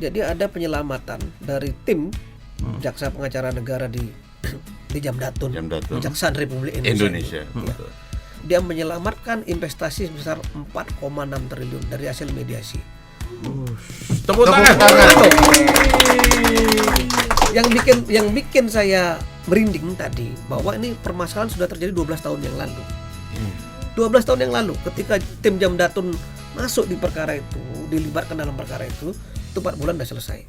Jadi ada penyelamatan dari tim jaksa pengacara negara di Jamdatun, Kejaksaan Republik Indonesia. Ya. Dia menyelamatkan investasi sebesar 4,6 triliun dari hasil mediasi. Tepuk tangan. Yang bikin saya merinding tadi bahwa ini permasalahan sudah terjadi 12 tahun yang lalu. 12 tahun yang lalu ketika tim Jamdatun masuk di perkara itu, dilibatkan dalam perkara itu 4 bulan sudah selesai.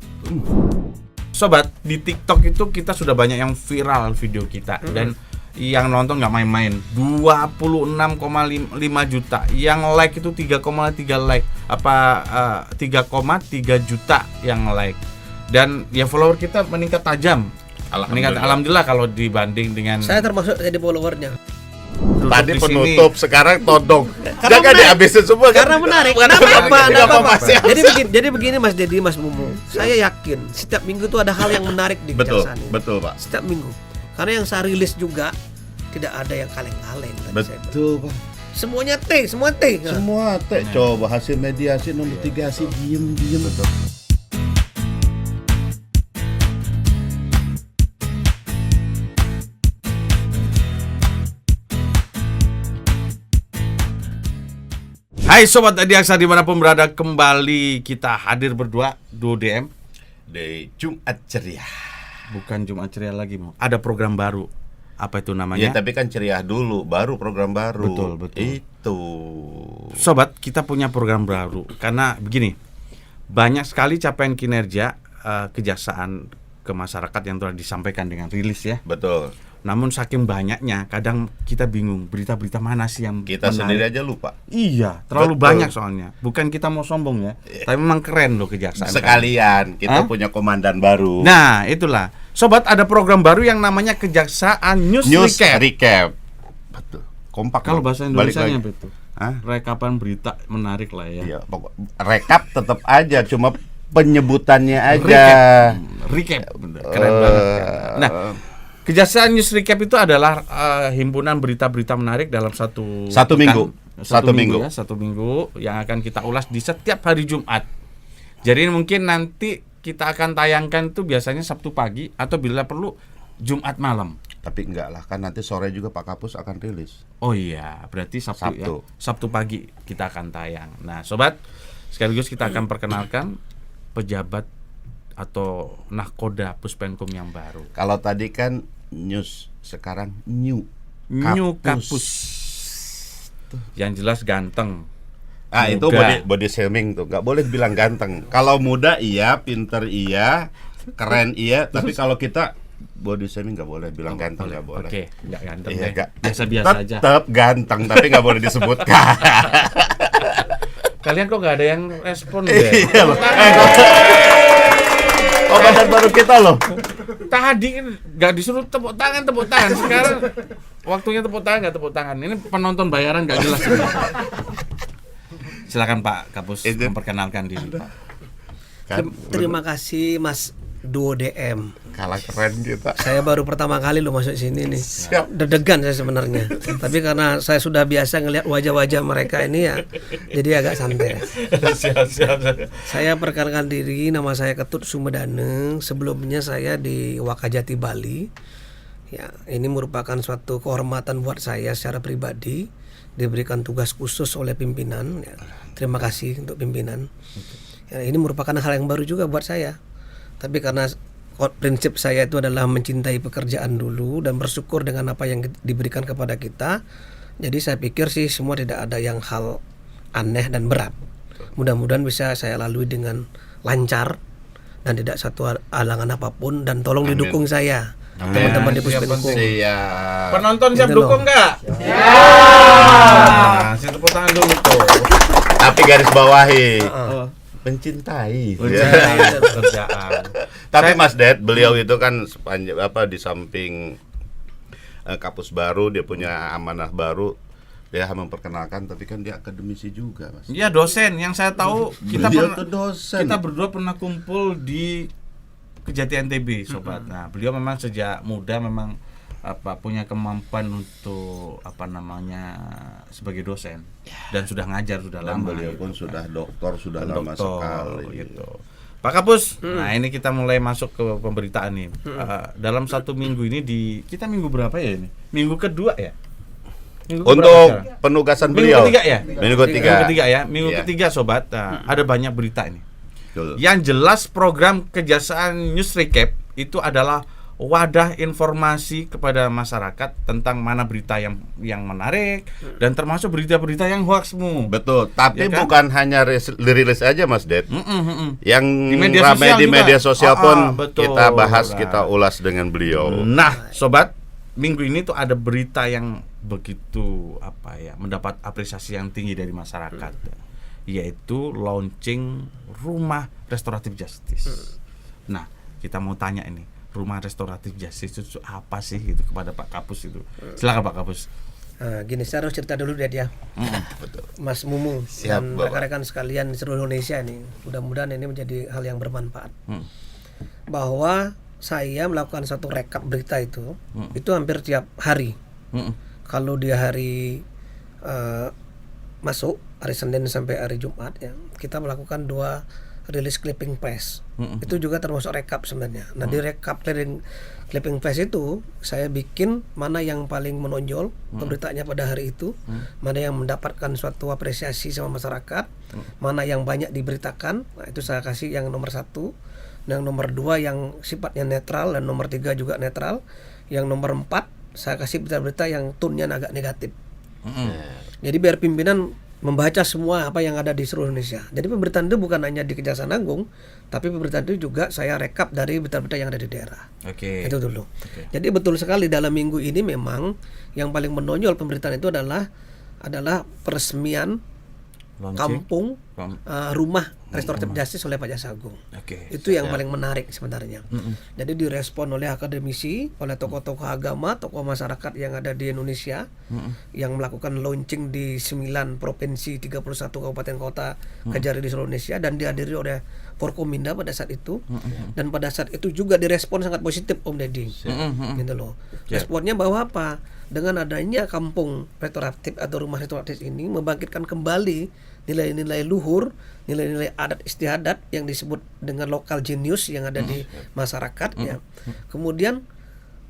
Sobat, di TikTok itu kita sudah banyak yang viral video kita dan yang nonton nggak main-main, 26,5 juta, yang like itu 3,3 like, 3,3 juta yang like, dan ya follower kita meningkat tajam. Alhamdulillah kalau dibanding dengan saya termasuk jadi followernya. Tadi penutup, sekarang todong. Jangan dihabisin semua. Karena menarik. Apa? Jadi begini Mas Dedi, Mas Mumu. Saya yakin setiap minggu itu ada hal yang menarik di kejaksaan ini. Betul, Pak. Setiap minggu. Karena yang saya rilis juga tidak ada yang kaleng-kaleng. Betul, Pak. Semuanya T. Semua T. Coba hasil mediasi nomor 3 sih diem. Betul. Hai Sobat Adiaksa dimanapun berada, kembali kita hadir berdua, Duo DM Di Jumat Ceria. Bukan Jumat Ceria lagi, mau ada program baru. Apa itu namanya? Ya tapi kan ceria dulu, baru program baru. Betul. Itu. Sobat, kita punya program baru. Karena begini, banyak sekali capaian kinerja kejaksaan ke masyarakat yang telah disampaikan dengan rilis ya. Betul. Namun saking banyaknya, kadang kita bingung berita-berita mana sih yang kita menarik. Sendiri aja lupa. Iya, terlalu banyak soalnya. Bukan kita mau sombong ya, tapi memang keren loh kejaksaan. Sekalian kita punya komandan baru. Nah, itulah. Sobat, ada program baru yang namanya Kejaksaan News Recap. Betul. Kompak. Kalau bahasa Indonesianya apa itu? Hah? Rekapan berita menarik lah ya. Iya, rekap tetap aja, cuma penyebutannya aja. Recap. Keren banget kan. Nah, Kejaksaan News Recap itu adalah himpunan berita-berita menarik dalam satu minggu. Satu minggu yang akan kita ulas di setiap hari Jumat. Jadi mungkin nanti kita akan tayangkan itu biasanya Sabtu pagi atau bila perlu Jumat malam. Tapi enggak lah, kan nanti sore juga Pak Kapus akan rilis. Oh iya, berarti Sabtu. Ya. Sabtu pagi kita akan tayang. Nah, Sobat, sekaligus kita akan perkenalkan pejabat atau nahkoda Puspenkum yang baru. Kalau tadi kan news, sekarang new Kapus. Yang jelas ganteng. Ah, muda. Itu body shaming tuh. Nggak boleh bilang ganteng. Kalau muda iya, pinter iya, keren iya, tapi kalau kita body shaming nggak boleh bilang ganteng, nggak boleh. Oke, nggak ganteng iya, deh. Biasa-biasa aja. Tetap ganteng, tapi nggak boleh disebutkan. Kalian kok nggak ada yang respon deh? Iya loh. Komandan baru kita loh. Tadi nggak disuruh tepuk tangan. Sekarang waktunya tepuk tangan. Ini penonton bayaran nggak jelas. Silakan Pak Kapus memperkenalkan diri Pak. Terima kasih Mas Duo DM. Kalah keren kita. Saya baru pertama kali lo masuk sini nih. Deg-degan saya sebenarnya. Tapi karena saya sudah biasa ngelihat wajah-wajah mereka ini ya, jadi agak santai. Siap. Saya perkenalkan diri, nama saya Ketut Sumedane. Sebelumnya saya di Wakajati Bali. Ya, ini merupakan suatu kehormatan buat saya secara pribadi, diberikan tugas khusus oleh pimpinan. Ya, terima kasih untuk pimpinan. Ya, ini merupakan hal yang baru juga buat saya. Tapi karena prinsip saya itu adalah mencintai pekerjaan dulu dan bersyukur dengan apa yang diberikan kepada kita. Jadi saya pikir sih semua tidak ada yang hal aneh dan berat. Mudah-mudahan bisa saya lalui dengan lancar dan tidak satu halangan apapun, dan tolong didukung saya. Teman-teman di Puspenkum. Penonton siap dukung nggak? Saya tepuk tangan dulu tuh. Tapi garis bawahi. Mencintai pekerjaan. Tapi Mas Ded, beliau itu kan di samping Kapus baru, dia punya amanah baru, dia memperkenalkan, tapi kan dia akademisi juga, Mas. Iya, dosen. Yang saya tahu kita berdua pernah kumpul di Kejati NTB, Sobat. Nah, beliau memang sejak muda memang punya kemampuan untuk sebagai dosen, dan sudah ngajar sudah lama. Beliau pun sudah doktor sudah lama sekali gitu. Pak Kapus, nah ini kita mulai masuk ke pemberitaan nih. Dalam 1 minggu ini kita minggu berapa ya ini? Minggu kedua ya? Untuk penugasan beliau. Minggu ketiga ya? Minggu ketiga ya. Minggu Iya. ketiga sobat. Ada banyak berita ini. Betul. Yang jelas program Kejaksaan News Recap itu adalah wadah informasi kepada masyarakat tentang mana berita yang menarik dan termasuk berita-berita yang hoaxmu. Betul, tapi Ya kan? bukan hanya dirilis aja Mas Ded. Yang Di media ramai sosial di juga. media sosial pun Betul. kita bahas, Nah. kita ulas dengan beliau. Nah, sobat, minggu ini tuh ada berita yang begitu mendapat apresiasi yang tinggi dari masyarakat, yaitu launching rumah restoratif justice. Nah, kita mau tanya ini, rumah restoratif justice itu apa sih gitu kepada Pak Kapus itu. Silakan Pak Kapus. Gini, saya harus cerita dulu dia Betul. Mas Mumu Siap, dan Bapak. rekan-rekan sekalian di seluruh Indonesia ini. Mudah-mudahan ini menjadi hal yang bermanfaat. Bahwa saya melakukan satu rekap berita itu hampir tiap hari. Kalau di hari masuk hari Senin sampai hari Jumat ya, kita melakukan 2 rilis clipping press. Itu juga termasuk rekap sebenarnya. Nah, di rekap clipping press itu saya bikin mana yang paling menonjol pemberitaannya pada hari itu, mana yang mendapatkan suatu apresiasi sama masyarakat, mana yang banyak diberitakan. Nah, itu saya kasih yang nomor 1, yang nomor 2 yang sifatnya netral, dan nomor 3 juga netral. Yang nomor 4 saya kasih berita-berita yang tone-nya agak negatif. Jadi biar pimpinan membaca semua apa yang ada di seluruh Indonesia. Jadi pemberitaan itu bukan hanya di Kejaksaan Agung, tapi pemberitaan itu juga saya rekap dari berita-berita yang ada di daerah. Oke. Itu dulu. Jadi betul sekali dalam minggu ini memang yang paling menonjol pemberitaan itu adalah peresmian kampung rumah restoratif justice oleh Pak Jaksa Agung. Oke. Itu yang paling menarik sebenarnya. Jadi direspon oleh akademisi, oleh tokoh-tokoh agama, tokoh masyarakat yang ada di Indonesia yang melakukan launching di 9 provinsi, 31 kabupaten kota Kejari di seluruh Indonesia, dan dihadiri oleh Forkominda pada saat itu. Dan pada saat itu juga direspon sangat positif Om Deddy. Gitu loh. Responnya bahwa apa? Dengan adanya kampung restoratif atau rumah restoratif ini membangkitkan kembali nilai-nilai luhur, nilai-nilai adat istiadat yang disebut dengan local genius yang ada di masyarakat ya. Kemudian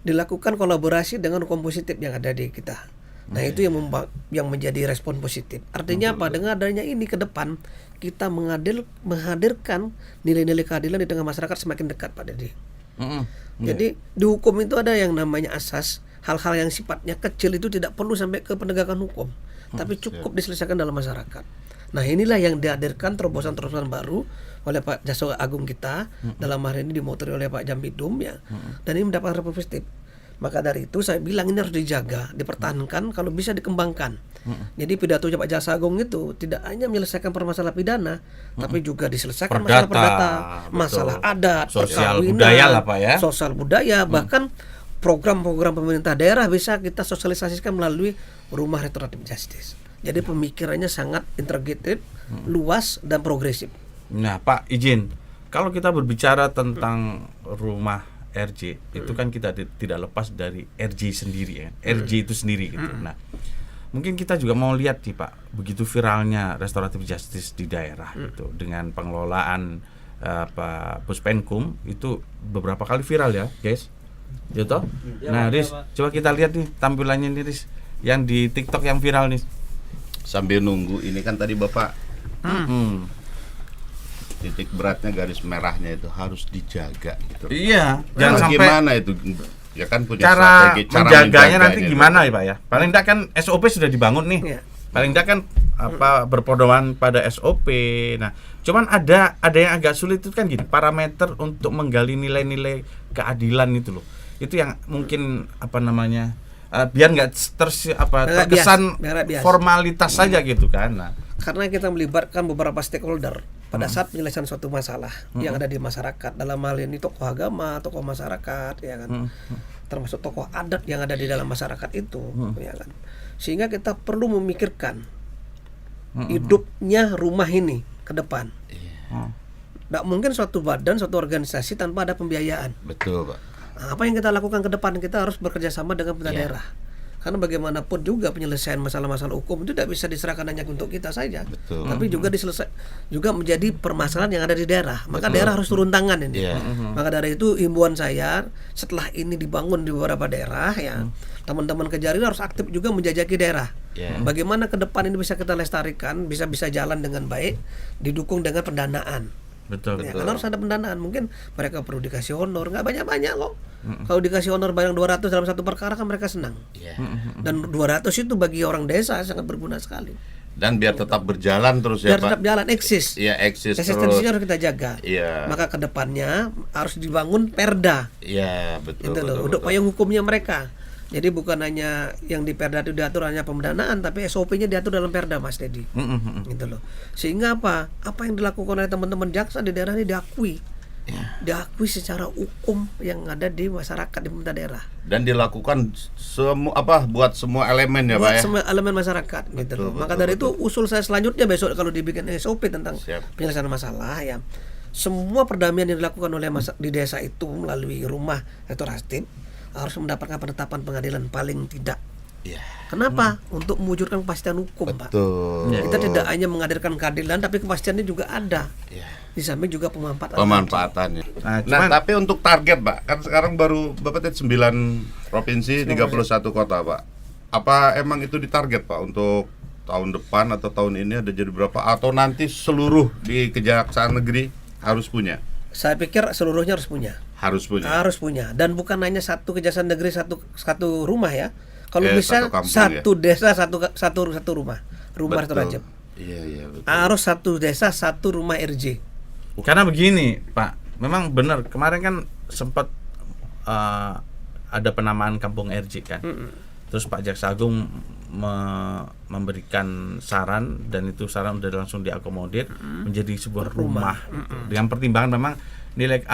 dilakukan kolaborasi dengan hukum positif yang ada di kita. Nah, itu yang menjadi respon positif. Artinya apa? Dengan adanya ini ke depan kita menghadirkan nilai-nilai keadilan di tengah masyarakat semakin dekat Pak Deddy. Jadi di hukum itu ada yang namanya asas. Hal-hal yang sifatnya kecil itu tidak perlu sampai ke penegakan hukum, tapi cukup diselesaikan dalam masyarakat. Nah, inilah yang dihadirkan terobosan-terobosan baru oleh Pak Jaksa Agung kita, dalam hari ini dimotori oleh Pak Jambidum ya. Dan ini mendapat respon positif. Maka dari itu saya bilang ini harus dijaga, dipertahankan, kalau bisa dikembangkan. Jadi pidato Pak Jaksa Agung itu tidak hanya menyelesaikan permasalahan pidana, tapi juga diselesaikan masalah perdata, masalah adat, sosial perkawinan, budaya lah Pak ya. Sosial budaya, bahkan program-program pemerintah daerah bisa kita sosialisasikan melalui rumah restoratif justice. Jadi pemikirannya sangat integrated, luas dan progresif. Nah, Pak izin, kalau kita berbicara tentang rumah RJ, itu kan kita tidak lepas dari RJ sendiri ya. RJ itu sendiri gitu. Nah, mungkin kita juga mau lihat nih Pak, begitu viralnya restoratif justice di daerah itu dengan pengelolaan Pak Puspenkum itu beberapa kali viral ya, guys. Gitu. Nah, Riz, coba kita lihat nih tampilannya nih, Riz, yang di TikTok yang viral nih. Sambil nunggu ini kan tadi Bapak titik beratnya, garis merahnya itu harus dijaga gitu. Iya, jangan sampai gimana itu ya kan punya cara strategi menjaganya nanti itu. gimana ya Pak ya. Paling enggak kan SOP sudah dibangun nih. Iya. Paling enggak kan berpedoman pada SOP. Nah, cuman ada yang agak sulit itu kan gini, parameter untuk menggali nilai-nilai keadilan itu loh. Itu yang mungkin biar nggak terkesan bias. formalitas saja gitu kan. Nah, Karena kita melibatkan beberapa stakeholder pada saat penyelesaian suatu masalah yang ada di masyarakat. Dalam hal ini tokoh agama, tokoh masyarakat, ya kan, termasuk tokoh adat yang ada di dalam masyarakat itu, ya kan. Sehingga kita perlu memikirkan hidupnya rumah ini ke depan. Nggak mungkin suatu badan, suatu organisasi tanpa ada pembiayaan. Betul Pak. Nah, apa yang kita lakukan ke depan? Kita harus bekerja sama dengan pemerintah daerah. Karena bagaimanapun juga penyelesaian masalah-masalah hukum itu tidak bisa diserahkan hanya untuk kita saja, Betul. tapi juga juga menjadi permasalahan yang ada di daerah. Maka daerah harus turun tangan ini. Iya. Maka dari itu himbauan saya, setelah ini dibangun di beberapa daerah, ya teman-teman Kejari harus aktif juga menjajaki daerah. Iya. Bagaimana ke depan ini bisa kita lestarikan, bisa jalan dengan baik, didukung dengan pendanaan. Betul. Ya, karena harus ada pendanaan. Mungkin mereka perlu dikasih honor, nggak banyak-banyak kok. Kalau dikasih honor barang 200 dalam satu perkara kan mereka senang. Iya. Dan 200 itu bagi orang desa sangat berguna sekali. Dan biar tetap berjalan terus ya Biar Pak. tetap jalan, eksis. Iya, eksis terus. Eksistensinya harus kita jaga. Iya. Maka ke depannya harus dibangun perda. Iya, betul. Gitu loh, betul, untuk betul. payung hukumnya mereka. Jadi bukan hanya yang di perda itu diatur hanya pendanaan, tapi SOP-nya diatur dalam perda, Mas Dedi. Gitu loh. Sehingga apa? Apa yang dilakukan oleh teman-teman jaksa di daerah ini diakui. Diakui secara hukum yang ada di masyarakat di pemerintah daerah. Dan dilakukan buat semua elemen ya Pak Buat ya. semua elemen masyarakat gitu loh. Maka betul, dari itu usul saya selanjutnya besok kalau dibikin SOP tentang Siap. penyelesaian masalah, ya semua perdamaian yang dilakukan oleh di desa itu melalui rumah restoratif harus mendapatkan penetapan pengadilan paling tidak. Iya. Kenapa? Untuk mewujudkan kepastian hukum, Pak. Betul. Kita tidak hanya menghadirkan keadilan, tapi kepastiannya juga ada. Iya. Di samping juga pemanfaatan. Pemanfaatannya. Nah, Nah, cuman- tapi untuk target, Pak, kan sekarang baru Bapak tadi 9 provinsi, 31 kota, Pak. Apa emang itu ditarget, Pak, untuk tahun depan atau tahun ini ada jadi berapa? Atau nanti seluruh di Kejaksaan Negeri harus punya? Saya pikir seluruhnya harus punya. Harus punya. Harus punya. Dan bukan hanya satu kejaksaan negeri satu rumah ya. Kalau bisa satu kampung, satu desa satu rumah. Rumah Betul. restoratif. Iya, betul. Harus satu desa satu rumah RJ. Karena begini, Pak, memang benar kemarin kan sempat ada penamaan kampung RJ kan. Terus Pak Jaksa Agung memberikan saran dan itu saran udah langsung diakomodir menjadi sebuah rumah. Dengan pertimbangan memang nilai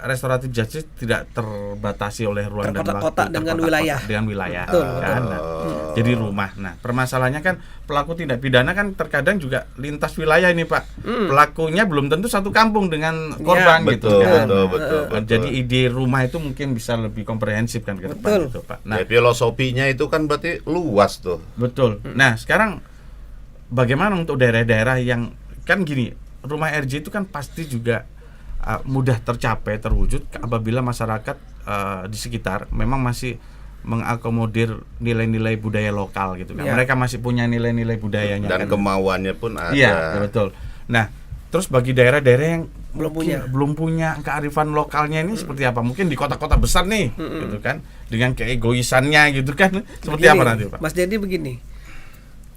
restoratif justice tidak terbatasi oleh ruang dan waktu, Terkotak-kotak dengan wilayah. betul, Betul, kan. Nah, jadi rumah. Nah, permasalahannya kan pelaku tindak pidana kan terkadang juga lintas wilayah ini, Pak. Pelakunya belum tentu satu kampung dengan korban gitu betul, kan. betul. Jadi ide rumah itu mungkin bisa lebih komprehensif kan ke depan Betul. gitu, Pak. Ya, Nah, filosofinya itu kan berarti luas tuh. betul. Nah, sekarang bagaimana untuk daerah-daerah yang kan gini, rumah RJ itu kan pasti juga mudah tercapai, terwujud apabila masyarakat di sekitar memang masih mengakomodir nilai-nilai budaya lokal gitu kan. Ya. Mereka masih punya nilai-nilai budayanya Dan kan. kemauannya pun ada. Iya, betul. Nah, terus bagi daerah-daerah yang Belum punya kearifan lokalnya ini seperti apa? Mungkin di kota-kota besar nih, gitu kan, dengan keegoisannya gitu kan, seperti Begini, apa nanti, Pak? Mas Dedi, begini.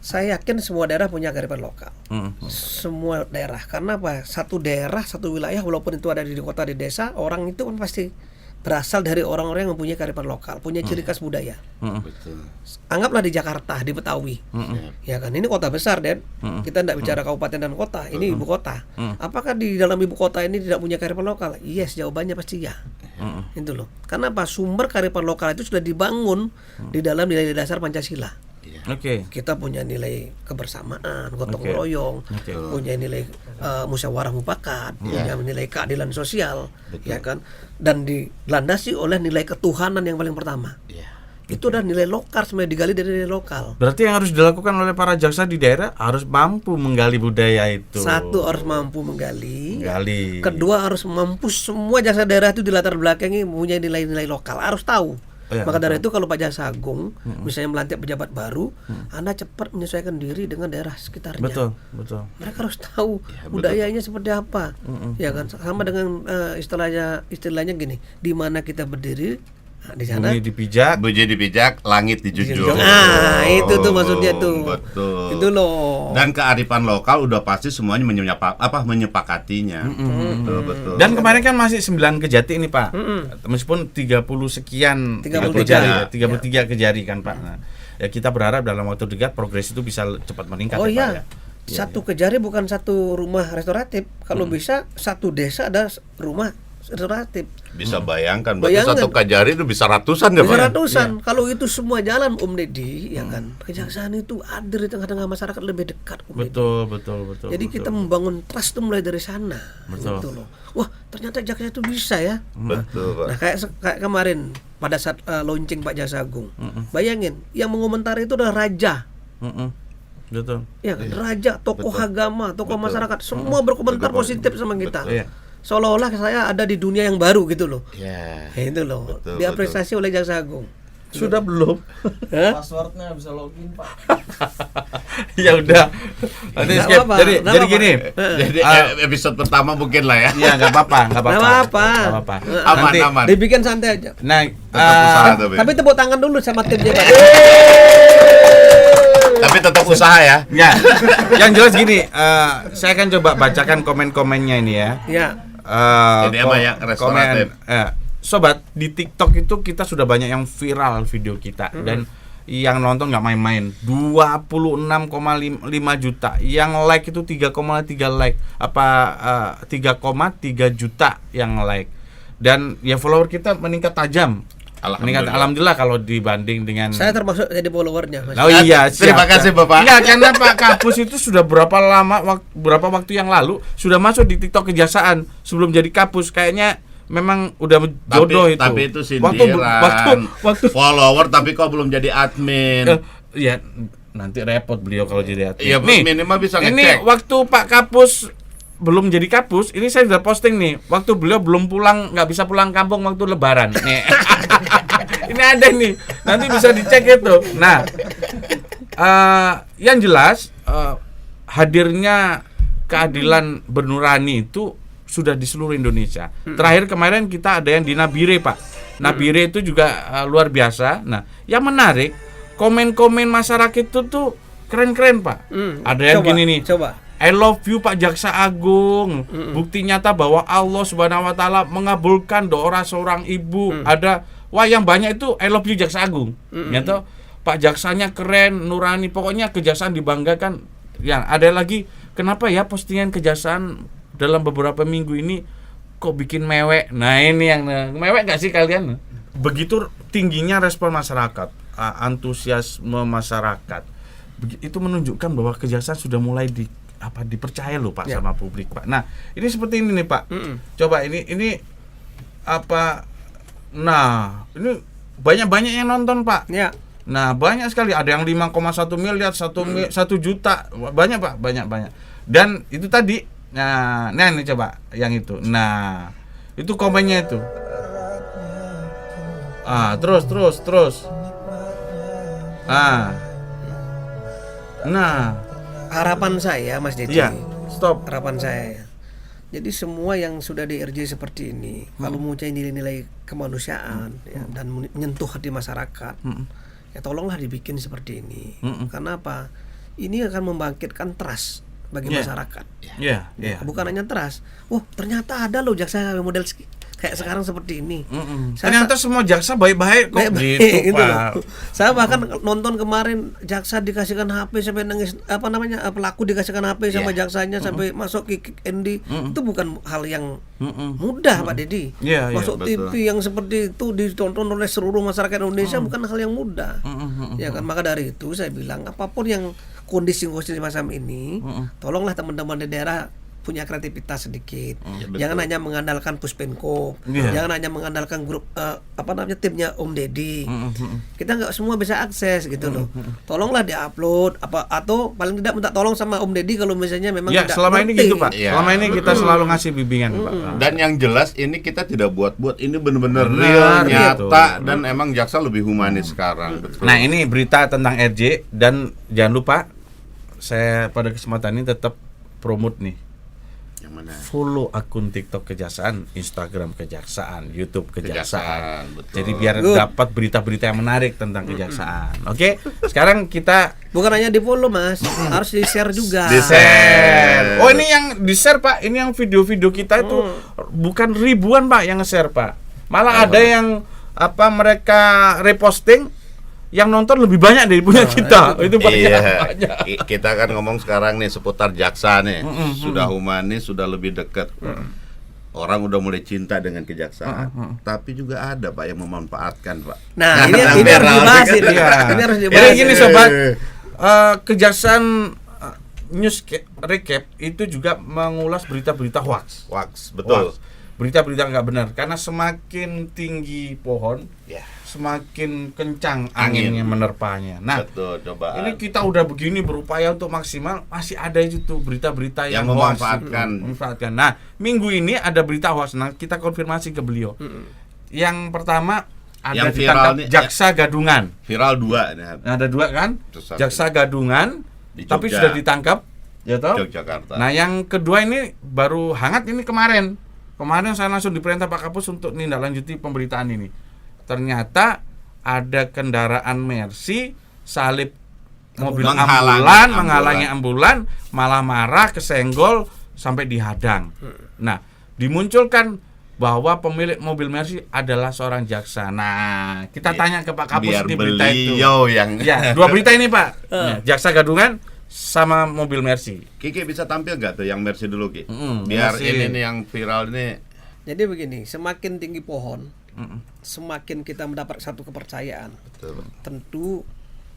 Saya yakin semua daerah punya kearifan lokal. Semua daerah. Karena apa? Satu daerah, satu wilayah, walaupun itu ada di kota, di desa, orang itu kan pasti berasal dari orang-orang yang mempunyai kearifan lokal, punya ciri khas budaya. Betul. Anggaplah di Jakarta, di Betawi. Ya kan, ini kota besar, Den. Kita tidak bicara kabupaten dan kota, ini ibu kota. Apakah di dalam ibu kota ini tidak punya kearifan lokal? Yes, jawabannya pasti ya. Itu loh. Karena apa? Sumber kearifan lokal itu sudah dibangun di dalam nilai dasar Pancasila. Oke. Kita punya nilai kebersamaan, gotong Oke. royong, Oke. punya nilai musyawarah mufakat, punya nilai keadilan sosial, ya kan, dan dilandasi oleh nilai ketuhanan yang paling pertama. Iya. Itu adalah nilai lokal, sebenarnya digali dari nilai lokal. Berarti yang harus dilakukan oleh para jaksa di daerah harus mampu menggali budaya itu. Satu, harus mampu menggali. Gali. Kedua, harus mampu semua jaksa daerah itu di latar belakangnya punya nilai-nilai lokal, harus tahu. Iya, Maka dari itu kalau Pak Jaksa Agung misalnya melantik pejabat baru, Anda cepat menyesuaikan diri dengan daerah sekitarnya. Betul. Mereka harus tahu budayanya seperti apa. Ya kan, sama dengan istilahnya gini, di mana kita berdiri, nah, di sana Bumi dipijak. Bumi dipijak, langit dijunjung. Ah, itu tuh maksudnya tuh. Betul. Itu loh. Dan kearifan lokal udah pasti semuanya menyepakatinya. Betul. Dan kemarin kan masih 9 kejati ini, Pak. Meskipun 30 sekian 33. 33 kejari kan, Pak. Nah, ya kita berharap dalam waktu dekat progres itu bisa cepat meningkat Oh ya, Pak iya. ya. Satu Kejari bukan satu rumah restoratif. Kalau bisa satu desa ada rumah relatif. Bisa bayangkan, berarti satu Kajari itu bisa ratusan ya Pak? Bisa ya? ratusan. Kalau itu semua jalan Om Deddy, ya kan, kejaksaan itu hadir di tengah-tengah masyarakat lebih dekat Om Deddy. Betul. Jadi kita membangun trust itu mulai dari sana. Betul. Gitu loh. Wah, ternyata jaksa itu bisa ya. Betul Pak. Nah, kayak kemarin pada saat launching Pak Jaksa Agung. Bayangin, yang mengomentari itu adalah raja. Betul. Ya, raja, tokoh agama, tokoh Betul. masyarakat, semua berkomentar positif sama kita. Betul. Iya. Seolah-olah saya ada di dunia yang baru gitu loh. Ya. Itu loh. Betul, Diapresiasi oleh Jaksa Agung. Sudah belum? Hah? Passwordnya bisa login Pak. Ya udah. Nanti Nggak skip. apa-apa, Jadi nggak apa-apa. gini. Jadi episode pertama mungkin lah ya. Iya, nggak apa-apa. Nggak apa-apa. Aman, Nanti- aman. Dibikin santai aja. Nah, Tetap usaha Tapi tepuk tangan dulu sama timnya Pak. Tapi tetap usaha ya. ya, yang jelas gini, saya akan coba bacakan komen-komennya ini ya. Ya. Jadi apa yang restoratif? Sobat, di TikTok itu kita sudah banyak yang viral video kita dan yang nonton nggak main-main 26,5 juta, yang like itu 3,3 like, 3,3 juta yang like, dan ya follower kita meningkat tajam. Alhamdulillah kalau dibanding dengan Saya termasuk jadi followernya Mas. Oh iya, Terima kasih, Bapak. Enggak, karena Pak Kapus itu sudah berapa waktu yang lalu sudah masuk di TikTok Kejaksaan sebelum jadi Kapus. Kayaknya memang udah jodoh itu. Tapi itu sindiran. Waktu follower tapi kok belum jadi admin. ya nanti repot beliau kalau jadi admin. Iya, minimal bisa ngecek. Ini waktu Pak Kapus belum jadi Kapus, ini saya sudah posting nih. Waktu beliau belum pulang, nggak bisa pulang kampung waktu Lebaran. Nih. Ini ada nih, nanti bisa dicek itu. Nah, yang jelas hadirnya keadilan bernurani itu sudah di seluruh Indonesia. Terakhir kemarin kita ada yang di Nabire Pak. Nabire itu juga luar biasa. Nah, yang menarik komen-komen masyarakat itu tuh keren-keren Pak. Ada yang gini nih. Coba. I love you Pak Jaksa Agung. Bukti nyata bahwa Allah Subhanahu wa taala mengabulkan doa seorang ibu. Ada yang banyak itu I love you Jaksa Agung. Nyata Pak Jaksanya keren, nurani, pokoknya kejaksaan dibanggakan. Ya, ada lagi kenapa ya postingan kejaksaan dalam beberapa minggu ini kok bikin mewek. Nah, ini yang mewek enggak sih kalian? Begitu tingginya respon masyarakat, antusiasme masyarakat. Itu menunjukkan bahwa kejaksaan sudah mulai dipercaya loh Pak sama publik Pak. Nah, ini seperti ini nih Pak. Coba ini apa? Nah, ini banyak yang nonton Pak. Ya. Nah, banyak sekali. Ada yang 5,1 miliar, 1 juta. Banyak Pak, banyak. Dan itu tadi. Nah ini coba yang itu. Nah, itu komennya itu. Terus. Nah, Harapan saya Mas Deddy. iya, stop. Harapan saya. Jadi semua yang sudah di RJ seperti ini, kalau mempunyai nilai-nilai kemanusiaan ya, dan menyentuh hati masyarakat, ya tolonglah dibikin seperti ini. Karena apa? Ini akan membangkitkan trust bagi masyarakat. Iya. Bukan hanya trust. Wah, ternyata ada loh jaksa model kayak sekarang seperti ini. Ternyata semua jaksa baik-baik kok Baik-baik, gitu, gitu Pak. loh. Saya bahkan nonton kemarin jaksa dikasihkan HP sampai nangis, pelaku dikasihkan HP sama jaksanya sampai masuk ke Endi. Itu bukan hal yang mudah Pak Deddy. Iya, Masuk betul. TV yang seperti itu ditonton oleh seluruh masyarakat Indonesia bukan hal yang mudah. Ya kan, maka dari itu saya bilang apapun yang kondisi macam ini, tolonglah teman-teman di daerah punya kreativitas sedikit. Jangan hanya mengandalkan Puspenko, jangan hanya mengandalkan grup timnya Om Deddy. Kita nggak semua bisa akses gitu loh. Tolonglah diupload atau paling tidak minta tolong sama Om Deddy kalau misalnya memang Ya, tidak selama ini ngerti. gitu Pak. Iya. Selama ini kita selalu ngasih bimbingan Pak. Dan yang jelas ini kita tidak buat-buat, ini benar-benar Benar, real, nyata, betul. dan emang jaksa lebih humanis sekarang. Betul. Nah, ini berita tentang RJ, dan jangan lupa saya pada kesempatan ini tetap promote nih. Yang mana? Follow akun TikTok Kejaksaan, Instagram Kejaksaan, YouTube Kejaksaan. Betul. Jadi biar dapat berita-berita yang menarik tentang kejaksaan. Oke, sekarang kita Bukan hanya di follow Mas, harus di share juga. share. Oh, ini yang di share Pak. Ini yang video-video kita itu bukan ribuan Pak yang nge-share Pak. Malah ada yang mereka reposting, yang nonton lebih banyak dari punya kita. Itu banyak. Kita kan ngomong sekarang nih seputar jaksa nih. Sudah humanis, sudah lebih dekat. orang udah mulai cinta dengan kejaksaan, tapi juga ada Pak yang memanfaatkan Pak. Nah, ini harus dibahas ini. Ini harus dibahas. Jadi gini sobat, Kejaksaan News Recap itu juga mengulas berita-berita hoax. Wax, betul. Hoax. Berita-berita nggak benar, karena semakin tinggi pohon, Ya. semakin kencang anginnya menerpanya. Nah, Betul, coba. ini kita udah begini berupaya untuk maksimal, masih ada itu tuh berita-berita yang hoax. Memanfaatkan. Nah, minggu ini ada berita hoax. Nah, kita konfirmasi ke beliau. Yang pertama ada Yang viral ditangkap nih, jaksa gadungan. Viral 2 nih. Nah, ada 2 kan? Terus satu. Jaksa gadungan, Di tapi Jogja. sudah ditangkap, ya toh? Yogyakarta. Nah, yang kedua ini baru hangat ini kemarin. Kemarin saya langsung diperintah Pak Kapus untuk nindaklanjuti pemberitaan ini. Ternyata ada kendaraan Mercy salib mobil menghalangi ambulan, malah marah, kesenggol sampai dihadang. Nah, dimunculkan bahwa pemilik mobil Mercy adalah seorang jaksa. Nah, kita tanya ke Pak Kapus Biar di berita itu. beliau yang Ya, 2 berita ini Pak. Ya, jaksa gadungan sama mobil Mercy. Kiki bisa tampil nggak tuh yang Mercy dulu Ki? Mm-mm, Biar Mercy. ini nih yang viral ini. Jadi begini, semakin tinggi pohon, semakin kita mendapat satu kepercayaan. Betul. Tentu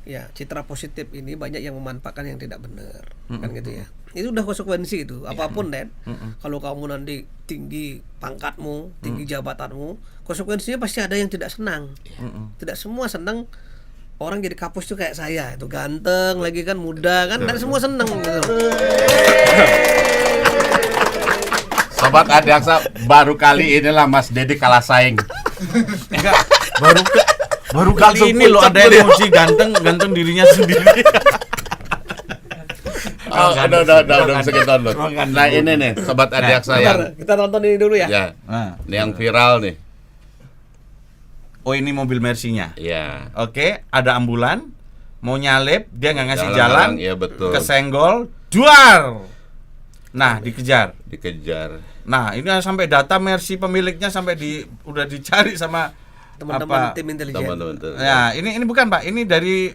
ya citra positif ini banyak yang memanfaatkan yang tidak benar, kan gitu ya. Itu udah konsekuensi itu. Apapun Dan, kalau kamu nanti tinggi pangkatmu, tinggi jabatanmu, konsekuensinya pasti ada yang tidak senang. Tidak semua senang. Orang jadi kapus tuh kayak saya, itu ganteng lagi kan, muda kan, dan semua seneng gitu. Sobat Adiaksa, baru kali inilah Mas Dedi kalah saing. Enggak, baru kali ini loh ada yang muji ganteng dirinya sendiri. Udah sekitar loh. Nah ini nih Sobat Adiaksa yang Bentar, kita tonton ini dulu ya. ya, Nah, ini yang viral nih. oh ini mobil Mercy-nya. Ya. Oke, ada ambulan mau nyalip, dia nggak ngasih Jalan, jalan, iya, betul. kesenggol, duar. Nah, dikejar. Dikejar. Nah, ini sampai data Mercy pemiliknya sampai udah dicari sama Teman-teman apa? tim intelijen. Teman-teman tuh. Ya, ini bukan Pak, ini dari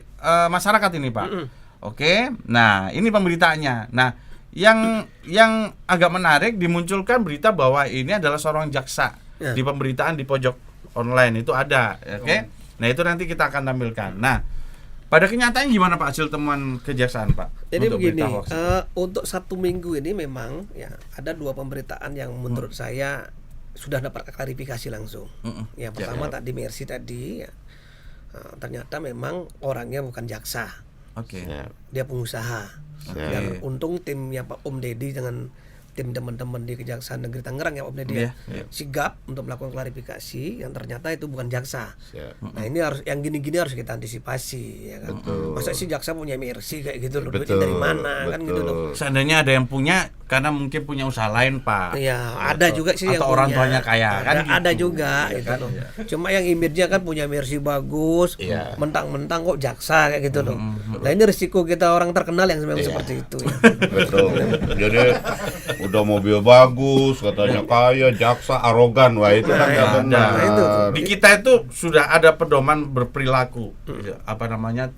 masyarakat ini Pak. Oke, nah ini pemberitaannya. Nah, yang agak menarik dimunculkan berita bahwa ini adalah seorang jaksa Ya. di pemberitaan di pojok online itu ada, oke? Nah itu nanti kita akan tampilkan. Nah, pada kenyataannya gimana Pak hasil temuan kejaksaan Pak? Jadi untuk begini, berita hoax? untuk 1 minggu ini memang ya ada 2 pemberitaan yang menurut saya sudah dapat klarifikasi langsung. Yang pertama tadi Mercy tadi, ya, ternyata memang orangnya bukan jaksa, Oke. Ya. dia pengusaha. Dan untung timnya Pak Om Deddy dengan tim teman-teman di Kejaksaan Negeri Tangerang ya Om Deddy ya, sigap untuk melakukan klarifikasi yang ternyata itu bukan jaksa. Siap. Nah ini harus yang gini-gini harus kita antisipasi ya kan. Masa sih jaksa punya Mercy kayak gitu loh, duitnya dari mana kan gitu loh. Seandainya ada yang punya, karena mungkin punya usaha lain Pak. Iya, ada juga sih yang Atau orang punya. tuanya kaya, kan gitu. Ada juga gitu loh. Cuma yang image-nya kan punya Mercy bagus, Iya. mentang-mentang kok jaksa kayak gitu loh. Nah, ini risiko kita orang terkenal yang memang seperti itu ya. Betul. Jadi udah mobil bagus, katanya kaya, jaksa, arogan, wah itu kan nggak benar. Nah, itu tuh. Di kita itu sudah ada pedoman berperilaku, apa namanya,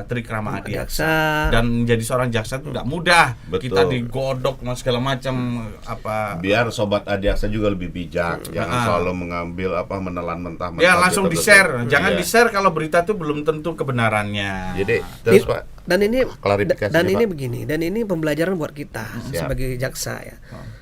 trik ramah adiaksa. Jaksa. Dan menjadi seorang jaksa itu nggak mudah. Betul. Kita digodok segala macam apa. Biar Sobat Adiaksa juga lebih bijak, jangan selalu mengambil menelan mentah-mentah. Ya langsung gitu, di-share. betul. Jangan Iya. di-share kalau berita itu belum tentu kebenarannya. Jadi terus Pak, Dan ini klarifikasi dan nih, ini Pak. begini, dan ini pembelajaran buat kita sebagai jaksa ya.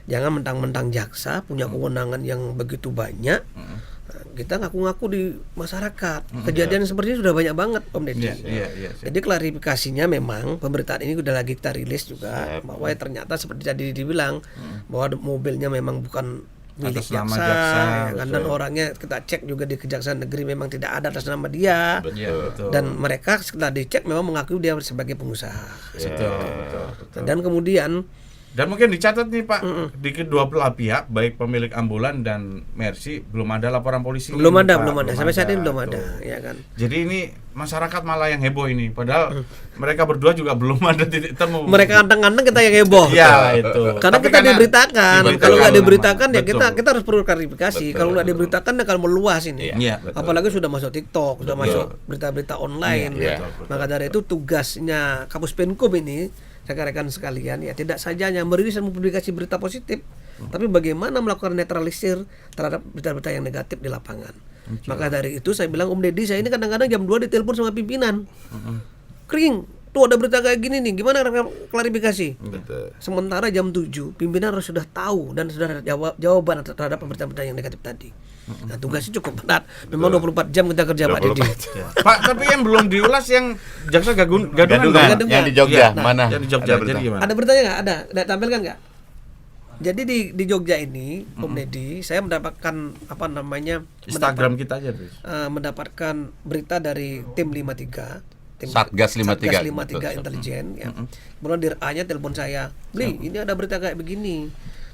Jangan mentang-mentang jaksa punya kewenangan yang begitu banyak. Nah, kita ngaku-ngaku di masyarakat. Kejadian seperti ini sudah banyak banget Om Deddy. Iya. Jadi klarifikasinya memang pemberitaan ini udah lagi kita rilis juga bahwa ternyata seperti tadi dibilang bahwa mobilnya memang bukan milik Atas nama jaksa, jaksa, ya kan? Dan orangnya kita cek juga di Kejaksaan Negeri memang tidak ada atas nama dia. Iya, betul. Dan mereka setelah dicek memang mengakui dia sebagai pengusaha. Betul. Dan kemudian Dan mungkin dicatat nih Pak, di kedua belah pihak, baik pemilik ambulan dan Mercy, belum ada laporan polisi. belum ini, ada, Pak. belum ada. Sampai saat ini belum Tuh. ada, ya kan. Jadi ini masyarakat malah yang heboh ini, padahal mereka berdua juga belum ada titik temu. Mereka anteng-anteng, kita yang heboh. Ya itu. Karena Tapi kita diberitakan. Kalau nggak diberitakan ya Betul. kita harus perlu klarifikasi. Kalau nggak diberitakan ya kalau meluas ini. Iya. Apalagi sudah masuk TikTok, sudah masuk berita-berita online. Iya. Maka dari itu tugasnya Kapus Penkum ini, rekan-rekan sekalian ya, tidak saja hanya merilis dan mempublikasi berita positif, tapi bagaimana melakukan netralisir terhadap berita-berita yang negatif di lapangan. Maka dari itu saya bilang Om Deddy, saya ini kadang-kadang jam 2 ditelepon sama pimpinan. Kering, tuh ada berita kayak gini nih, gimana klarifikasi? Betul. Sementara jam 7 pimpinan harus sudah tahu dan sudah ada jawaban terhadap berita-berita yang negatif tadi. Nah, tugasnya cukup berat. Memang 24 jam kita kerja Pak Deddy. Pak, tapi yang belum diulas yang jaksa gadungan yang di Jogja Iya, mana? yang di Jogja Ada berita? jadi gimana? Ada beritanya nggak? Ada tampilkan nggak? Jadi di Jogja ini, Om Deddy, saya mendapatkan Instagram kita aja, Tris. mendapatkan berita dari tim 53, Satgas 53. Satgas 53 intelijen ya. Kemudian dir-A-nya telepon saya, "Bli, ini ada berita kayak begini."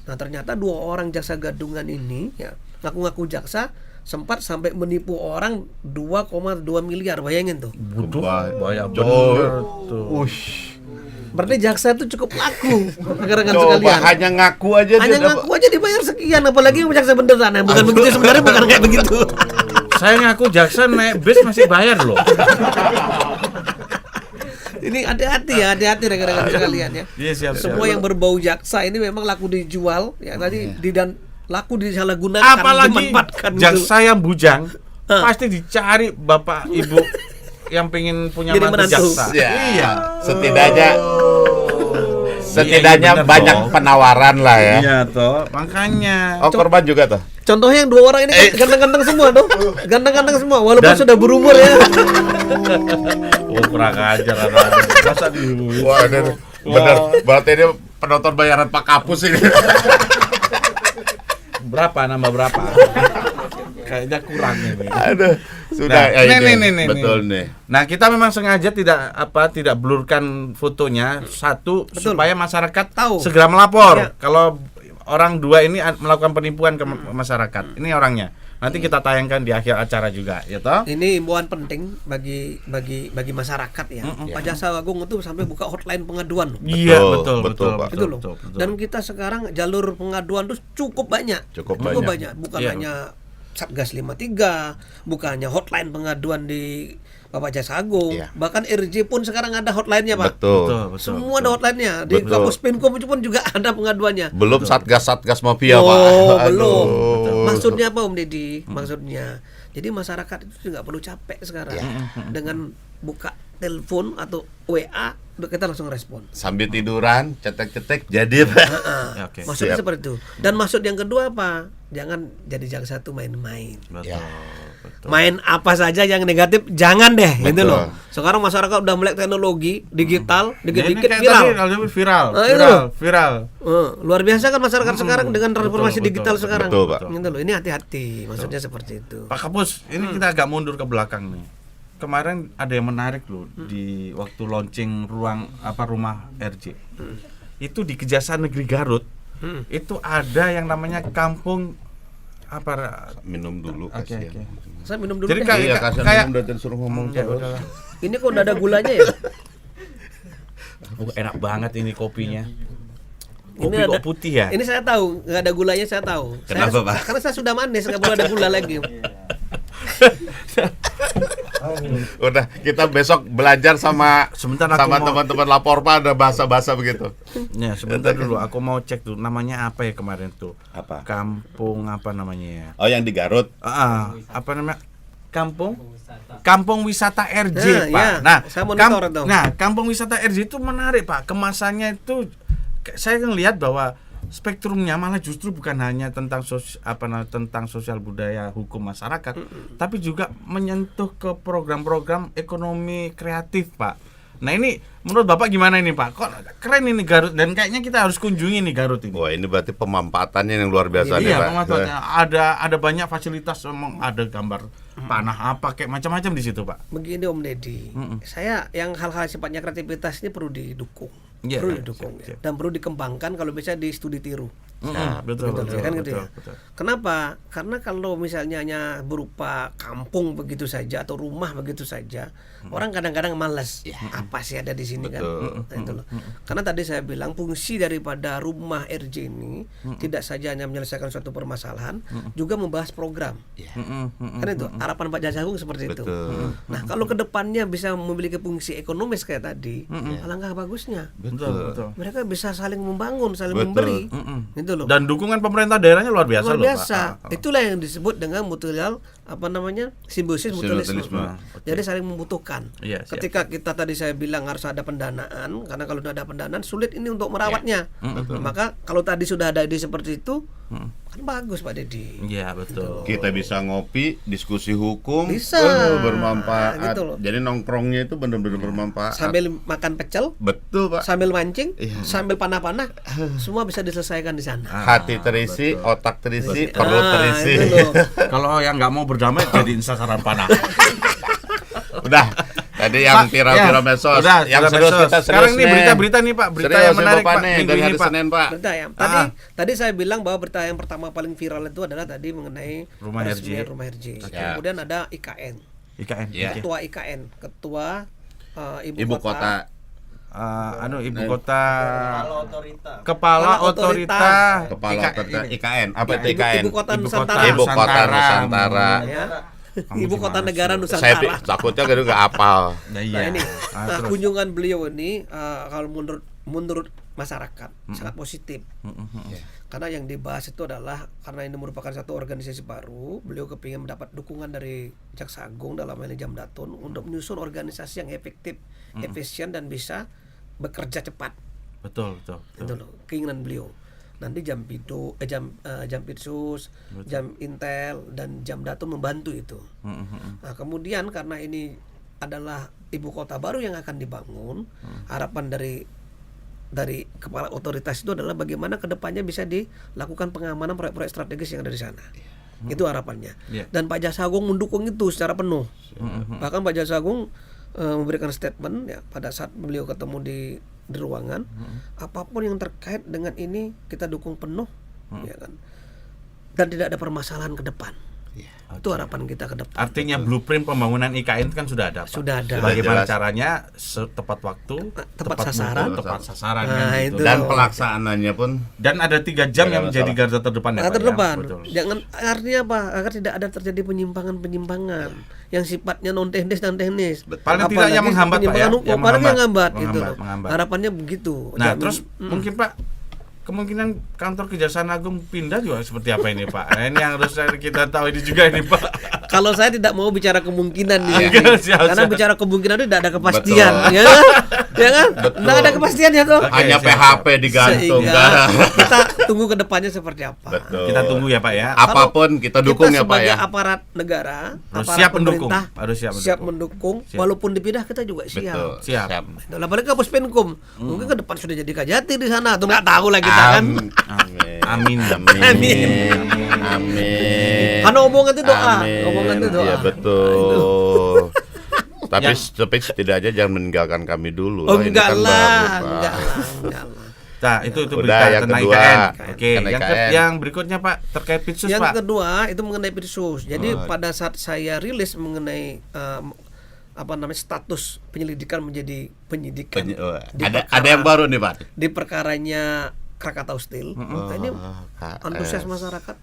Nah, ternyata 2 orang jaksa gadungan ini ya, ngaku-ngaku jaksa sempat sampai menipu orang 2,2 miliar, bayangin tuh. Banyak Coba. bener tuh. Berarti jaksa itu cukup laku, rekan-rekan Coba sekalian. hanya ngaku aja Hanya dia ngaku aja dibayar sekian, apalagi yang jaksa beneran. Nah, bukan begitu sebenarnya, bukan kayak begitu. Saya ngaku jaksa naik bis masih bayar loh. Ini hati-hati rekan-rekan sekalian ya. Iya, siap. Semua yang berbau jaksa ini memang laku dijual ya, tadi laku disalahgunakan, Apalagi dimanfaatkan gitu. jaksa yang bujang pasti dicari bapak ibu yang pengen punya Jadi mantu menantu. jaksa. Ya, Iya. setidaknya Iya, bener banyak dong. penawaran lah ya. Iya toh, makanya. Oh, korban juga tuh. Contohnya yang 2 orang ini kan ganteng-ganteng semua tuh. Ganteng-ganteng semua walaupun Dan- sudah berumur ya. Oh, kurang ajar anak. Masa dihubungi. Wah, bener. Berarti ini penonton bayaran Pak Kapus ini. Berapa nambah berapa? Kayaknya kurang ini. Aduh, sudah. Nah, Ini. Betul nih. Nah, kita memang sengaja tidak blurkan fotonya, satu Betul. supaya masyarakat Tahu. segera melapor Ya. kalau orang 2 ini melakukan penipuan ke masyarakat. Ini orangnya. Nanti kita tayangkan di akhir acara juga, ya toh? Ini himbauan penting bagi masyarakat ya. Pak Jaksa Agung itu sampai buka hotline pengaduan. Iya, Betul, betul, Pak. Itu loh. betul. Dan kita sekarang jalur pengaduan itu cukup banyak. Cukup banyak. Bukan Iya. hanya Satgas 53, bukan hanya hotline pengaduan di Bapak Jaksa Agung, Iya. bahkan RJ pun sekarang ada hotline-nya, Pak. Betul. Semua ada hotline-nya. Di Betul. kampus Pinkom itu pun juga ada pengaduannya. Belum satgas mafia, Pak. Oh, Aduh. belum. Maksudnya apa Om Deddy? Maksudnya, jadi masyarakat itu nggak perlu capek sekarang dengan buka telepon atau WA, kita langsung respon. Sambil tiduran, cetek-cetek jadi, Pak. Ya, oke. Maksudnya Siap. seperti itu. Dan maksud yang kedua apa? Jangan jadi jaksa itu main-main. Betul. Ya. Betul. Main apa saja yang negatif jangan deh, gitu Betul. loh. Sekarang masyarakat udah melek teknologi digital, Ini dikit-dikit kayak viral. tadi, viral. Nah, itu loh. Viral. Luar biasa kan masyarakat sekarang dengan transformasi betul, digital betul, sekarang. betul, Pak. Gitu loh. Ini hati-hati, maksudnya seperti itu. Pak Kapus, ini kita agak mundur ke belakang nih. Kemarin ada yang menarik loh di waktu launching rumah RJ. Itu di Kejaksaan Negeri Garut. Itu ada yang namanya kampung Minum dulu, Oke, kasihan. oke. Saya minum dulu Jadi deh. kayak- Iya, kasihan kayak- minum dan suruh ngomong Ya terus. udahlah. Ini kok udah ada gulanya ya? Enak banget ini kopinya. Ini Kopi ada- kok putih ya? Ini saya tahu, nggak ada gulanya saya tahu. Kenapa, Pak? Karena saya sudah manis, nggak perlu ada gula lagi. Udah, kita besok belajar sama Sebentar, aku mau- teman-teman lapor, Pak, ada bahasa-bahasa begitu. Ya, sebentar dulu. Aku mau cek dulu namanya apa ya kemarin tuh? Apa? Kampung apa namanya ya? Oh, yang di Garut. Apa namanya? Kampung Wisata RJ, Nah, Pak. ya. Nah, Saya monitor itu. Kampung Wisata RJ itu menarik, Pak. Kemasannya itu saya ngelihat bahwa spektrumnya malah justru bukan hanya tentang tentang sosial budaya, hukum masyarakat, tapi juga menyentuh ke program-program ekonomi kreatif, Pak. Nah, ini menurut Bapak gimana ini, Pak? Kok keren ini Garut, dan kayaknya kita harus kunjungi nih Garut ini. Wah, ini berarti pemanfaatannya yang luar biasa nih, Iya, Pak. pemanfaatnya ada banyak fasilitas, memang ada gambar tanah apa kayak macam-macam di situ, Pak. Begini Om Deddy, saya yang hal-hal sifatnya kreativitas ini perlu didukung, Iya, perlu iya, didukung siap, ya. siap. Dan perlu dikembangkan kalau bisa di studi tiru. Betul, Betul, kan gitu ya. betul. Kenapa? Karena kalau misalnya hanya berupa kampung begitu saja atau rumah begitu saja, orang kadang-kadang malas. Apa sih ada di sini kan? Nah, itu loh. Karena tadi saya bilang fungsi daripada rumah RJ ini tidak saja hanya menyelesaikan suatu permasalahan, juga membahas program. Kan itu harapan Pak Jaksa Agung seperti itu. Betul. Nah, kalau kedepannya bisa memiliki fungsi ekonomis kayak tadi, alangkah bagusnya. Betul. Mereka bisa saling membangun, saling Betul. memberi. Gitu Itu loh. Dan dukungan pemerintah daerahnya luar biasa Luar loh, biasa. Pak. Itulah yang disebut dengan mutual simbiosis mutualisme. Mutualisme. Jadi saling membutuhkan. Iya, siap. Ketika kita tadi saya bilang harus ada pendanaan, karena kalau tidak ada pendanaan sulit ini untuk merawatnya. Maka kalau tadi sudah ada ide seperti itu, kan bagus Pak Dedi. Iya, betul. Kita bisa ngopi, diskusi hukum, Bisa. bermanfaat. Gitu loh. Jadi nongkrongnya itu benar-benar bermanfaat. Sambil makan pecel, Betul, Pak. sambil mancing, Iya. sambil panah-panah, semua bisa diselesaikan di sana. Hati terisi, otak terisi, perut terisi. Itu loh. Kalau yang nggak mau berdamai jadiin sasaran panah. Udah. Tadi yang Pak, viral-viral ya. medsos, Udah, yang viral serius medsos. kita serius. Sekarang ini nih. berita-berita nih, Pak. Berita Serius yang nih, menarik, Bapak Pak, nih, minggu dari ini, hari Pak. Senin, Pak. Berita ya. Tadi saya bilang bahwa berita yang pertama paling viral itu adalah tadi mengenai Rumah peresmian RJ. Rumah RJ. Oke. Kemudian ada IKN, IKN. Iya. Oke. ketua IKN, ketua Ibu kota. Ibu kota Otorita. Kepala Otorita Kepala otorita ini. IKN. Apa itu Ibu- IKN? Ibu kota Ibu Nusantara. Ibu kota Nusantara. Ya. Kamu Ibu kota gimana negara sih? Saya Nusantara. takutnya gitu nggak apal. Nah, Nah iya. ini, Terus. kunjungan beliau ini kalau menurut masyarakat sangat positif. Karena yang dibahas itu adalah karena ini merupakan satu organisasi baru, beliau kepingin mendapat dukungan dari Jaksa Agung dalam hal ini Jamdatun untuk menyusun organisasi yang efektif, efisien dan bisa bekerja cepat. Betul. Itu loh keinginan beliau. Nanti Jampitsus, Jam Intel dan Jamdatun membantu itu. Nah, kemudian karena ini adalah ibu kota baru yang akan dibangun, harapan dari kepala otoritas itu adalah bagaimana kedepannya bisa dilakukan pengamanan proyek-proyek strategis yang ada di sana. Itu harapannya. Yeah. Dan Pak Jaksa Agung mendukung itu secara penuh. Bahkan Pak Jaksa Agung memberikan statement ya pada saat beliau ketemu di ruangan, apapun yang terkait dengan ini kita dukung penuh, ya kan. Dan tidak ada permasalahan ke depan. Itu harapan kita ke depan. Artinya blueprint pembangunan IKN kan sudah ada, Pak. Sudah ada. Bagaimana Jelas. caranya tepat waktu, Tepat sasaran. mutu, tepat sasaran Nah, kan gitu. itu. Dan pelaksanaannya pun Dan ada 3 jam yang menjadi garda terdepan ya, Pak, Terdepan. ya? Betul. Jangan artinya apa? Agar tidak ada terjadi penyimpangan-penyimpangan yang sifatnya non teknis dan teknis. Paling tidak yang menghambat, Pak, ya? penyimpangan hukum, Yang paling yang menghambat. menghambat gitu loh. Menghambat. Harapannya begitu. Nah, Jamin- terus mungkin Pak, kemungkinan kantor Kejaksaan Agung pindah juga seperti apa ini, Pak? Nah, ini yang harus kita tahu ini juga ini, Pak. kalau saya tidak mau bicara kemungkinan di sini, Siap, karena siap. bicara kemungkinan itu tidak ada kepastian, Betul. ya kan? Ya kan? Betul. Tidak ada kepastiannya tuh. hanya siap, PHP digantung. Sehingga kita tunggu ke depannya seperti apa. Betul. Kita tunggu ya, Pak ya. Apapun kita dukung ya, Pak sebagai ya. aparat negara, Harus aparat siap mendukung. pemerintah, Harus siap mendukung. Siap. Walaupun dipindah kita juga siap. Betul. Siap. Dalam apalagi Kapus Penkum, mungkin ke depan sudah jadi Kajati di sana, atau nggak tahu lah kita kan. Amin. Amin. Amin. Karena omongan itu doa, Amin. omongan itu doa. Iya betul. Tapi Yang- tapi setidaknya jangan meninggalkan kami dulu. Oh Ini enggak kan lah, baru, Pak. enggak lah. Nah, itu Udah, berita yang tentang kedua. IKN. Oke, Tentang yang, IKN. yang berikutnya, Pak, terkait Pitsus, Yang Pak. kedua itu mengenai Pirsus. Jadi pada saat saya rilis mengenai status penyelidikan menjadi penyidikan di Ada yang baru nih, Pak. di perkaranya Krakatau Steel. Nah, ini KS. antusias masyarakat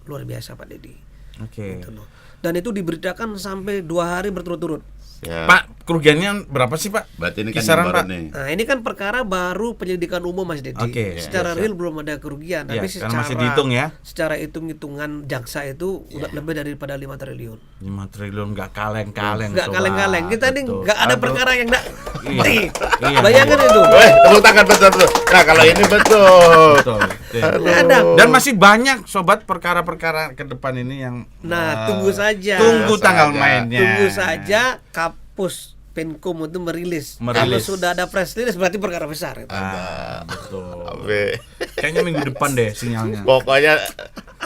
luar biasa Pak Dedi. Oke. Gitu loh. Dan itu diberitakan sampai 2 hari berturut-turut. Ya. Pak, kerugiannya berapa sih, Pak? Berarti ini kan Kisaran, yang baru Pak. nih. Nah ini kan perkara baru penyelidikan umum Mas Dedi. Oke, Secara ya, real belum ada kerugian, Ya, tapi karena secara masih dihitung ya. Secara hitung-hitungan jaksa itu udah lebih daripada 5 triliun. 5 triliun nggak kaleng-kaleng. Nggak Sobat. kaleng-kaleng. Kita ini Betul. nggak ada Aduh. perkara yang nggak. Iya. Iya. Bayangkan itu. Tepuk tangan betul. Nah, kalau ini betul. Betul. Nggak ada. Dan masih banyak sobat perkara-perkara ke depan ini yang Nah, tunggu saja. Tunggu tanggal saja. mainnya. Tunggu saja Kapus Penkum itu merilis. Kalau sudah ada press release berarti perkara besar itu. Betul. Abe. Kayaknya minggu depan deh sinyalnya. Pokoknya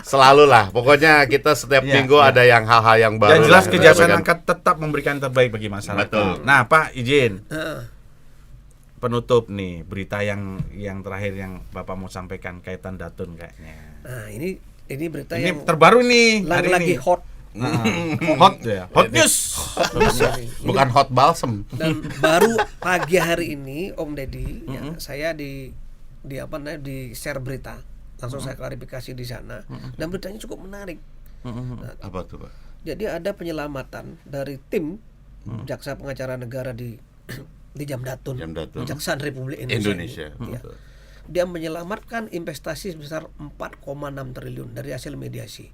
selalu lah. Pokoknya kita setiap Iya, minggu ada yang hal-hal yang baru. Dan jelas yang Kejaksaan kita akan tetap memberikan yang terbaik bagi masyarakat. Betul. Nah, Pak, izin Heeh. penutup nih berita yang terakhir yang Bapak mau sampaikan kaitan Datun kayaknya. Nah, ini berita Ini yang terbaru nih hari lagi ini. hot. Nah, hot ya. Hot news. bukan hot balsam. Dan baru pagi hari ini Om Deddy ya, saya di share berita langsung saya klarifikasi di sana dan beritanya cukup menarik. Nah, Apa tuh, Pak? jadi ada penyelamatan dari tim jaksa pengacara negara di Jamdatun, Jamdatun. Kejaksaan Republik Indonesia. Indonesia. Ya. Betul. dia menyelamatkan investasi sebesar 4,6 triliun dari hasil mediasi.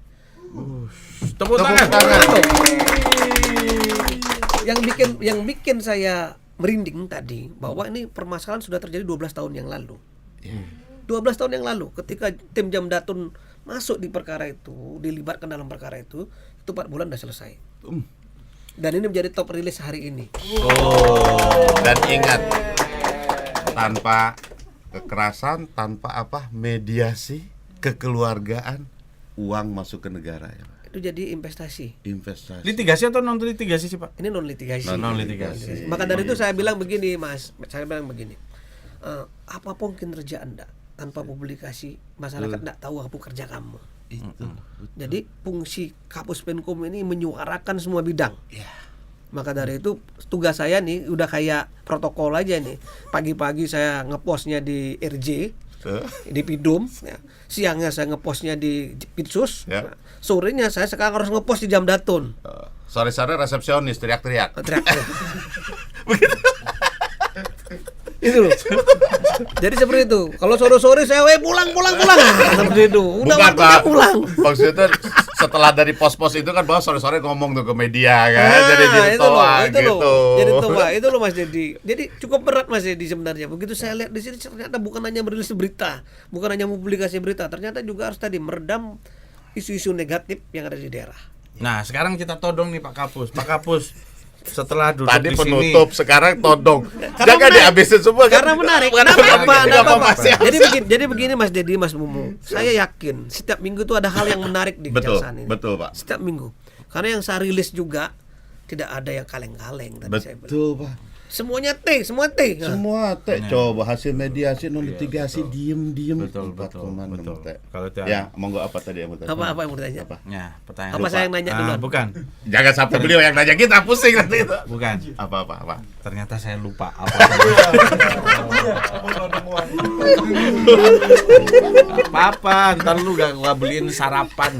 Tepuk tangan. Yang bikin saya merinding tadi bahwa ini permasalahan sudah terjadi 12 tahun yang lalu. 12 tahun yang lalu ketika tim Jamdatun masuk di perkara itu, dilibatkan dalam perkara itu 4 bulan sudah selesai. Dan ini menjadi top rilis hari ini. Dan ingat, tanpa kekerasan, tanpa mediasi, kekeluargaan, uang masuk ke negara ya Pak. Itu jadi investasi. Litigasi atau non litigasi sih Pak? Ini non litigasi. Non litigasi. Maka dari itu saya bilang begini Mas, apapun kinerja Anda tanpa publikasi, masyarakat tidak tahu apa kerja kamu. Itu. Jadi fungsi Kapus Penkum ini menyuarakan semua bidang. Maka dari itu tugas saya nih udah kayak protokol aja nih. Pagi-pagi saya ngepostnya di RJ, di Pidum, ya. Siangnya saya ngepostnya di Pitsus, Ya. sorenya saya sekarang harus ngepost di Jamdatun. Sore-sore resepsionis teriak-teriak. Itu loh. Jadi seperti itu. Kalau sore-sore saya pulang. Seperti itu. Udah Bukan, waktunya Pak. pulang. Maksudnya setelah dari pos-pos itu kan bahwa sore-sore ngomong tuh ke media kan, Nah, jadi itu loh, toa itu gitu. loh. Jadi toa, itu loh Mas Dedi. Jadi cukup berat Mas Dedi sebenarnya. Begitu saya lihat di sini ternyata bukan hanya merilis berita, bukan hanya mempublikasi berita, ternyata juga harus tadi meredam isu-isu negatif yang ada di daerah. Nah, sekarang kita todong nih Pak Kapus. Pak Kapus, setelah duduk Tadi di sini, penutup, sekarang todong. Karena Jangan menarik. dihabisin semua. Karena menarik. Kenapa? Kenapa? Siap. Jadi begini Mas Dedi, Mas Mumu. Saya yakin setiap minggu itu ada hal yang menarik di Betul, kejaksaan ini. betul Pak. Setiap minggu. Karena yang saya rilis juga tidak ada yang kaleng-kaleng tadi saya bilang. Betul Pak. Semuanya T, semua T. Semua teh coba hasil mediasi non litigasi diem Betul. 4,6 teh. Kalau itu Ya, monggo apa tadi yang mau tanya? Apa yang mau ditanya? Apa? Ya, pertanyaan. Apa saya yang nanya duluan? Bukan. Jangan sampai beliau yang nanya kita pusing nanti itu. Bukan. Apa? Ternyata saya lupa apa. Apa? Ntar lu gak beliin sarapan.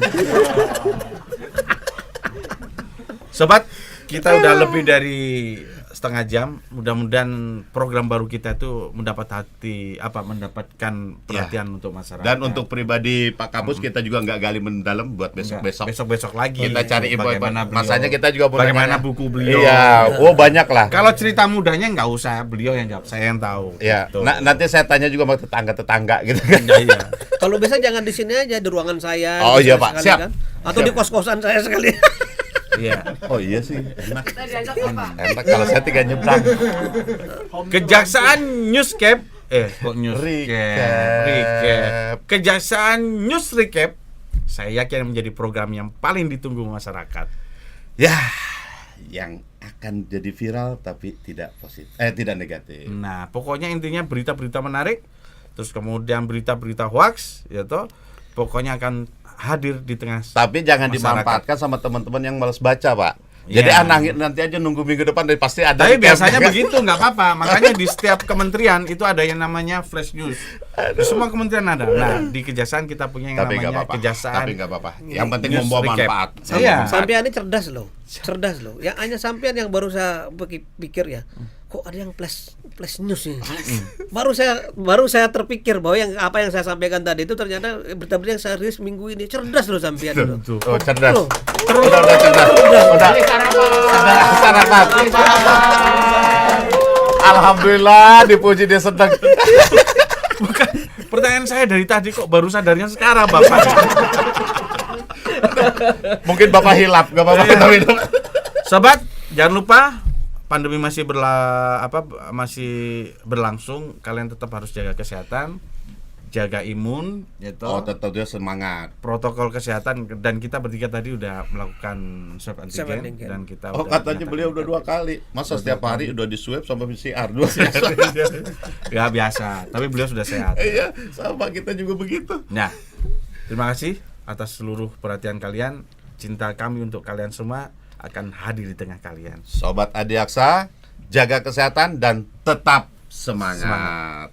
Sobat, kita udah lebih dari setengah jam. Mudah-mudahan program baru kita itu mendapatkan perhatian untuk masyarakat. Dan untuk pribadi Pak Kapus kita juga nggak gali mendalam buat besok-besok. Besok lagi Kita cari info. bagaimana beliau- Masanya kita juga mau bagaimana nanya. buku beliau. Iya, banyak lah. Kalau cerita mudanya nggak usah, beliau yang jawab, saya yang tahu. Ya, Gitu. nanti saya tanya juga sama tetangga-tetangga gitu kan. Iya. Kalau bisa jangan di sini aja, di ruangan saya. Oh, iya, sekali-sekali Pak. Siap. kan. Atau di kos-kosan saya sekali. Iya. Oh iya sih, enak. Enak kalau saya tinggal nyebrang. Kejaksaan Newscap, kok Recap. Recap. Kejaksaan News Recap, saya yakin menjadi program yang paling ditunggu masyarakat. Ya, yang akan jadi viral tapi tidak positif, tidak negatif. Nah, pokoknya intinya berita-berita menarik, terus kemudian berita-berita hoax, ya toh, pokoknya akan hadir di tengah. Tapi jangan masyarakat. dimanfaatkan sama teman-teman yang malas baca, Pak. Jadi Iya. nanti aja nunggu minggu depan dan pasti ada. Tapi di biasanya camp. begitu, nggak apa-apa. Makanya di setiap kementerian itu ada yang namanya flash news. Di semua kementerian ada. Nah, di kejaksaan kita punya yang Tapi nggak namanya apa-apa. kejaksaan. Tapi nggak apa-apa. Yang penting News membawa recap. manfaat. Iya. Sampean ini cerdas loh. Yang hanya sampean yang baru saya pikir ya. Kok ada yang flash news ini? baru saya terpikir bahwa apa yang saya sampaikan tadi itu ternyata berita-berita yang saya rilis minggu ini. Cerdas loh sampean itu. Oh, cerdas. Loh. Udah cerdas. Udah. Sarapan. Alhamdulillah dipuji dia sedang. Bukan. Pertanyaan saya dari tadi kok baru sadarnya sekarang, Bapak. Mungkin Bapak hilap, enggak apa-apa. Sobat, jangan lupa pandemi masih berlangsung. Kalian tetap harus jaga kesehatan, jaga imun, gitu. Oh, tetap dia semangat. Protokol kesehatan, dan kita bertiga tadi udah melakukan swab antigen dan kita Oh, udah katanya beliau udah 2 kali. Masa setiap hari udah di swab sama PCR 2 ya biasa, tapi beliau sudah sehat. Iya, sama kita juga begitu. Nah, terima kasih atas seluruh perhatian kalian. Cinta kami untuk kalian semua akan hadir di tengah kalian. Sobat Adiaksa, jaga kesehatan dan tetap semangat.